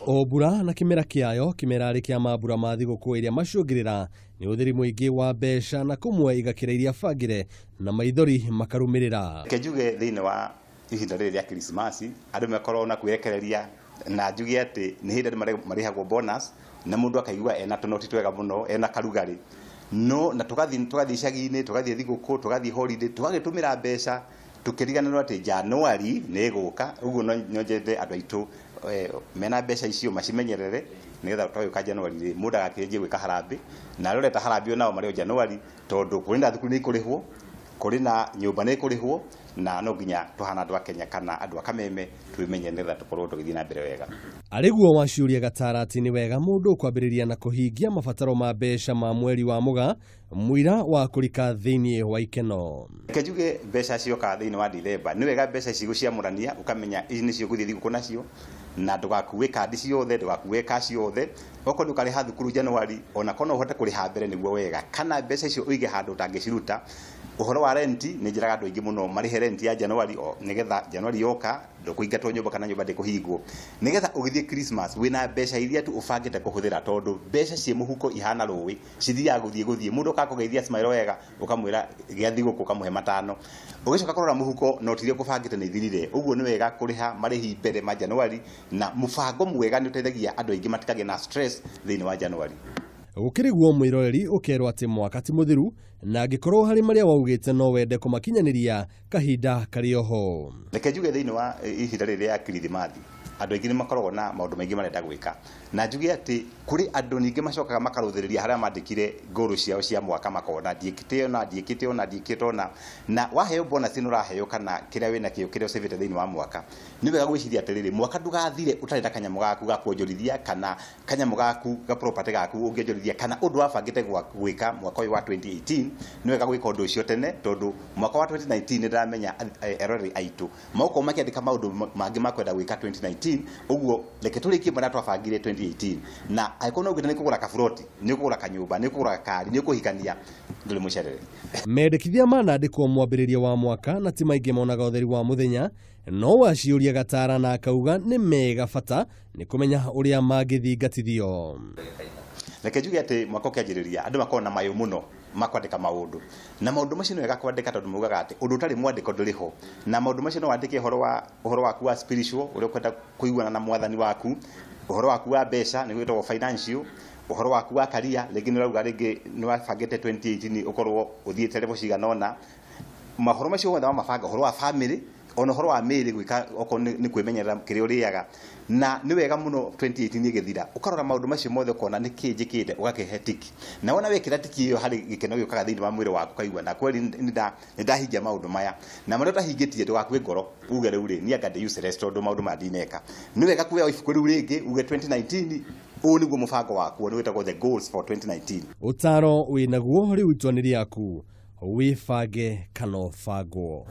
O mbura na kimera kiayo kimerari kia mambura ma thigũkũ iria macũngĩrĩra nĩ ũtheri mũingĩ wa mbeca na kũmwe igakĩra iria bangĩre na maithori makarũmĩrĩra. Kenjuge thĩinĩ wa ihinda rĩrĩ rĩa Krismasi andũ makorwo na kwĩrekereria na njuge atĩ nĩ hĩndĩ marĩhagwo bonus na mũndũ akaigua ena tũnoti twega mũno ena karugarĩ no na tũgathiĩ icagi-inĩ tũgathiĩ thigũkũ tũgathiĩ holiday tũgagĩtũmĩra mbeca tukiriganirwo ati Januari nĩ gũka ũguo no njete andũ aitũ mena mbeca icio macimenyerere nigetha tũgĩũka Januari mũndũ agakĩenje gwĩka harambĩ na aroreta harambĩ nao marĩ o Januari tondũ kũrĩ na thukuru nĩ ikũrĩhwo kũrĩ na nyũmba nĩ ikũrĩhwo na no nginya tuhana andũ a Kenya kana andũ a Kameme twimenye nigetha tũkorwo tũgĩthiĩ na mbere wega. Arĩguo waciũria Gatara atĩ nĩ wega mũndũ kwambĩrĩria na kũhingia mabataro ma mbeca ma mweri wa Mũgaa mũira wa kũrika thĩinĩ wa ikeno. Kenjuge mbeca cioka thĩinĩ wa Dithemba nĩ wega mbeca ici gũciamũrania ũkamenya ici nĩcio gũthiĩ thigũkũ nacio na ndũgakuue kandi ciothe ndũgakuue cash yothe okorwo ndũkarĩha thukuru Januari ona kono ũhote kũrĩha mbere nĩguo wega kana mbeca icio ũige handũ ũtangĩciruta. Ũhoro wa renti nĩ njĩraga andũ aingĩ mũno marĩhe renti ya Januari nigetha Januari yoka ndũkũingatwo nyũmba kana nyũmba ndĩkũhingwo nigetha ũgĩthiĩ Christmas wĩna mbeca iria tu ũbangĩte kũhũthĩra tondũ mbeca cie mũhuko ihana rũĩ cithiaga gũthiĩ mũndũ akakũgeithia smile wega ũkamwĩra gĩa thigũkũ ũkamũhe matano ũgĩcoka kũrora mũhuko noti iria ũkũbangĩte nĩ ithirire ũguo nĩ wega kũrĩha marĩhi mbere ma Januari na mũbango mwega nĩ ũteithagia andũ aingĩ matikagĩe na stress thĩinĩ wa Januari. Gũkĩrĩguo mwĩroreri ũkerwo atĩ mwaka ti mũthiru na angĩkorwo harĩ marĩa waugĩte no wende kũmakinyanĩria kahinda karĩ oho. Reke njuge thĩinĩ wa ihinda rĩrĩ rĩa Kirithimathi andũ aingĩ nĩ makoragwo na maũndũ maingĩ marenda gwĩka na njuge atĩ kũrĩ andũ ningĩ macokaga makarũthĩrĩria harĩa mandĩkire ngũrũ ciao cia mwaka makona ndiĩkĩte ona na waheo bonus ĩno ũraheo kana kĩrĩa wĩna kĩo kĩrĩa ũcĩvĩte thĩinĩ wa mwaka nĩ wega gwĩciria atĩrĩrĩ mwaka ndũgathire ũtarĩ na kanyamũ gaku ga kuonjorithia kana kanyamũ gaku ga property gaku ũngĩonjorithia kana ũndũ wabangĩte gwĩka mwaka ũyũ wa 2018 nĩ wega gwĩka ũndũ ũcio tene tondũ mwaka wa 2019 nĩ ndĩramenya eroreri aitũ maũkorwo makĩandĩka maũndũ mangĩ makwenda gwĩka 2019 uguo reke tũrĩkie marĩa twabangire 2018 na angĩkorwo no ũgĩte nĩ kũgũra kaburoti nĩ kũgũra kanyũmba nĩ kũgũra kari nĩ kũhikania ndũrĩ mũcerere. Mendekithia manandĩkwo mwambĩrĩria wa mwaka na ti maingĩ monaga ũtheri wa mũthenya no waciũria Gatara na akauga nĩ mega bata nĩ kũmenya ũrĩa mangĩthingatithio. Reke njuge atĩ mwaka ũkĩanjĩrĩria andũ makorwo na mayũ mũno makwandĩka maũndũ na maũndũ macio nĩ wega kwandĩka tondũ mugaga atĩ ũndũ ũtarĩ mwandĩko ndũrĩho na maũndũ macio no wandĩke ũhoro waku wa spiritual ũrĩa ũkwenda kũiguana na mwathani waku ũhoro waku wa mbeca nĩ gwĩtagwo financial ũhoro waku wa career rĩngĩ nĩ ũrauga rĩngĩ nĩ wabangĩte 2018 ũkorwo ũthiĩte level cigana ũna mahoro macio wothe wa mabanga ũhoro wa family ona ũhoro wa mĩĩrĩ gwĩka okorwo nĩ kwĩmenyerera kĩrĩa ũrĩaga na nĩ wega mũno 2018 ĩgĩthira ũkarora maũndũ macio mothe ũkona nĩ kĩĩ njĩkĩte ũgakĩhe tiki na wona wekĩra tiki ĩyo harĩ gĩkeno gĩũkaga thĩinĩ wa mwĩrĩ waku kaigua na kweli nĩ ndahingia maũndũ maya na marĩa ũtahingĩtie ndũgakue ngoro uge rĩu rĩ niĩ anga ndĩ useless tondũ maũndũ mandineka nĩ wega kuoya ibuku rĩu rĩngĩ uge 2019 ũũ nĩguo mũbango waku nĩ wĩtagwo the goals for 2019. Ũtaro wĩnaguo rĩu itwanĩ rĩaku wĩbange kana ũbangwo.